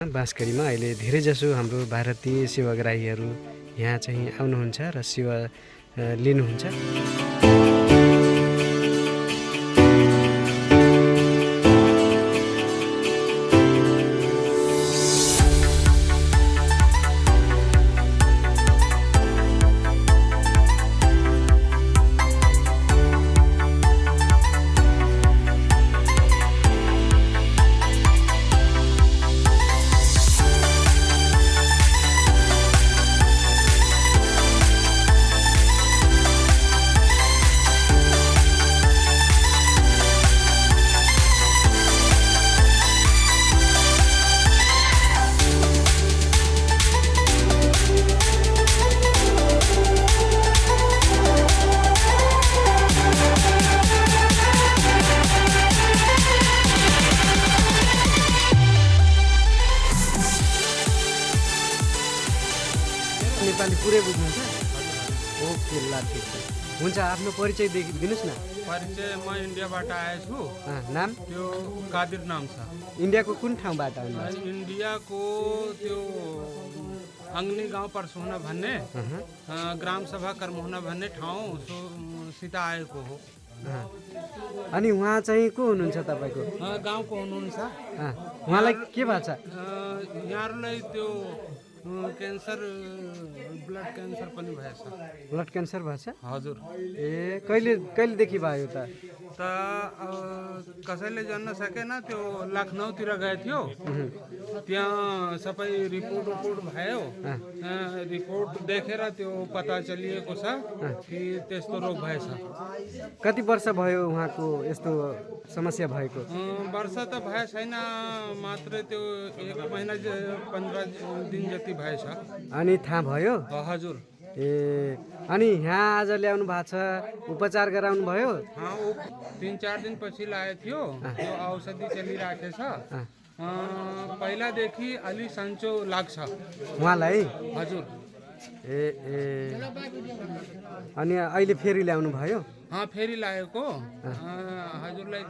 बाँसकरीमा अहिले धेरैजसो हाम्रो भारतीय सेवाग्राहीहरू यहाँ चाहिँ आउनुहुन्छ र सेवा लिनुहुन्छ। नेपाली पुरै बुझ्नुहुन्छ? ओके, ल ठिक छ। हुन्छ, आफ्नो परिचय दिनुहोस् न। परिचय म इन्डियाबाट आएछु। नाम? त्यो कादिर नाम छ। इन्डियाको कुन ठाउँबाट आउनुहुन्छ? इन्डियाको त्यो अङ्गनी गाउँ पर्सुहुना भन्ने ग्राम सभा कर्महुना भन्ने ठाउँ सिधा आएको हो। अनि उहाँ चाहिँ को हुनुहुन्छ तपाईँको? गाउँको हुनुहुन्छ। उहाँलाई के भएको छ? यहाँहरूलाई त्यो क्यान्सर, ब्लड क्यान्सर पनि भएछ। ब्लड क्यान्सर भएछ? हजुर। ए, कहिलेदेखि भयो त? कसैले जान्न सकेन। त्यो लखनऊतिर गए थियो, त्यहाँ सबै रिपोर्ट भयो। रिपोर्ट देखेर त्यो पत्ता चलिएको छ कि त्यस्तो रोग भएछ। कति वर्ष भयो उहाँको यस्तो समस्या भएको? वर्ष त भए छैन, मात्र त्यो 1 महिना 15 दिन जति भएछ। अनि थाहा भयो? हजुर। ए, अनि यहाँ आज ल्याउनु भएको छ, उपचार गराउनु भयो? 3-4 दिन पछि लाए थियो। त्यो औषधि चलिराखेछ। पहिलादेखि अलि सन्चो लाग्छ उहाँलाई? हजुर। ए, अनि अहिले फेरि ल्याउनु भयो? फेरि लागेको। हजुरलाई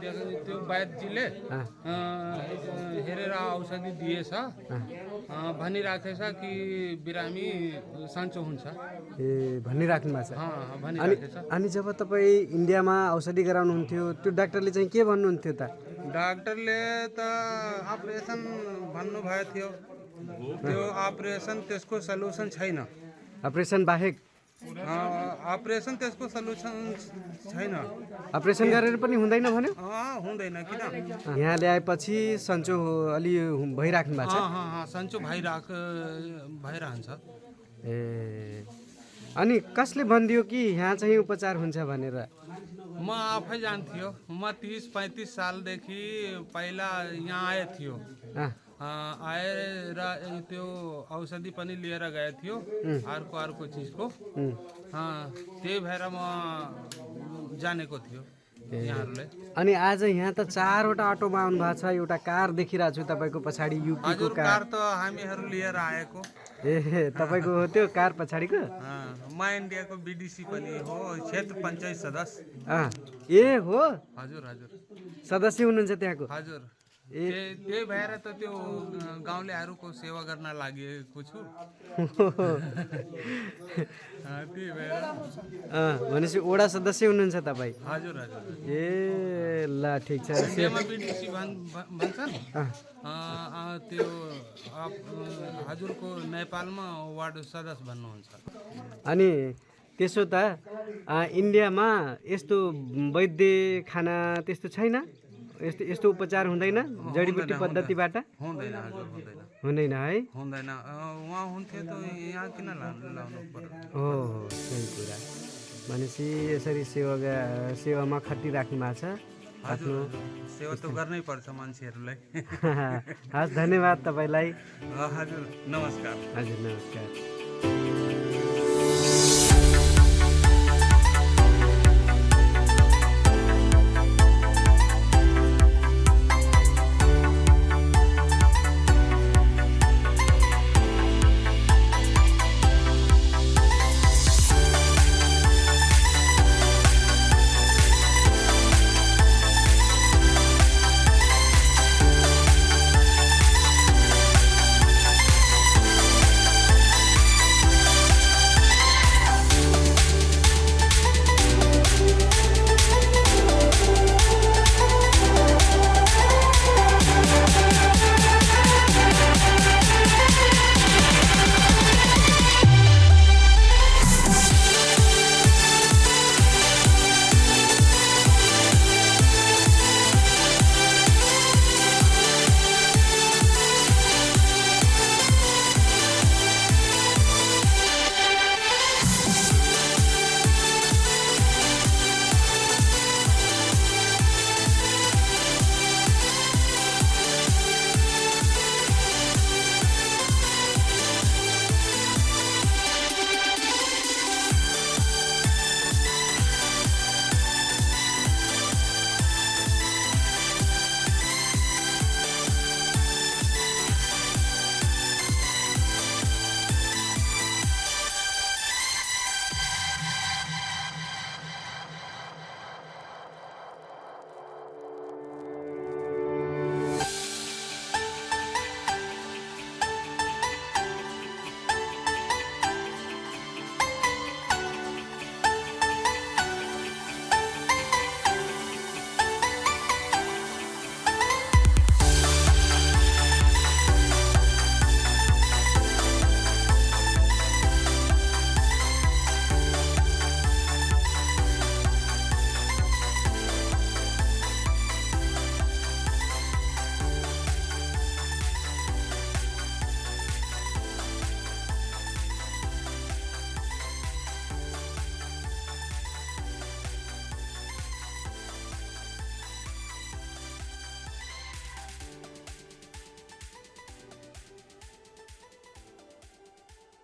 त्यो वैद्यजीले हेरेर औषधि दिएछ, भनिराखेछ कि बिरामी सन्चो हुन्छ। ए, भनिराख्नु भएको छ? भनिराखेछ। अनि जब तपाईँ इन्डियामा औषधि गराउनुहुन्थ्यो, त्यो डाक्टरले चाहिँ के भन्नुहुन्थ्यो त? डाक्टरले त अपरेसन भन्नुभएको थियो। त्यो अपरेसन त्यसको सल्युसन छैन। अपरेसन बाहेक? अपरेसन त्यसको सल्युसन छैन। अपरेसन गरेर पनि हुँदैन भन्यो? हुँदैन। किन? यहाँ ल्याएपछि सन्चो अलि भइराख्नु भएको छ? सन्चो भइरहन्छ। ए, अनि कसले भनिदियो कि यहाँ चाहिँ उपचार हुन्छ भनेर? म आफै जान्थ्यो। म 30-35 सालदेखि पहिला यहाँ आए थियो। आएर त्यो औषधि पनि लिएर गए थियो, अर्को चिजको। त्यही भएर म जानेको थियो यहाँहरूले। अनि आज यहाँ त 4वटा अटोमा आउनु भएको छ, एउटा कार देखिरहेको छु तपाईँको पछाडि, युपीको कार त हामीहरू लिएर आएको। ए, तपाईँको हो त्यो कार पछाडिको? म इन्डियाको बीडीसी पनि हो, क्षेत्र पञ्चायत सदस्य। ए हो? हजुर। सदस्य हुनुहुन्छ त्यहाँको? हजुर। त्यही भएर त त्यो गाउँलेहरूको सेवा गर्न लागेको छु। त्यही भएर। भनेपछि वडा सदस्य हुनुहुन्छ तपाईँ? हजुर। ए, ल ठिक छ। बीडीसी भन्छन्। त्यो हजुरको नेपालमा वार्ड सदस्य भन्नुहुन्छ। अनि त्यसो त इन्डियामा यस्तो वैद्य खाना त्यस्तो छैन? यस्तो उपचार हुँदैन जडीबुटी पद्धतिबाट? हुँदैन हजुर, हुँदैन है? हुँदैन। उहाँ हुन्थ्यो त यहाँ किन लाउनु पर्यो? हो, सही कुरा। भनेपछि यसरी सेवामा खटिराख्नु भएको छ। आफ्नो सेवा त गर्नै पर्छ मान्छेहरूलाई। हस्, धन्यवाद तपाईँलाई। हजुर, नमस्कार। हजुर, नमस्कार।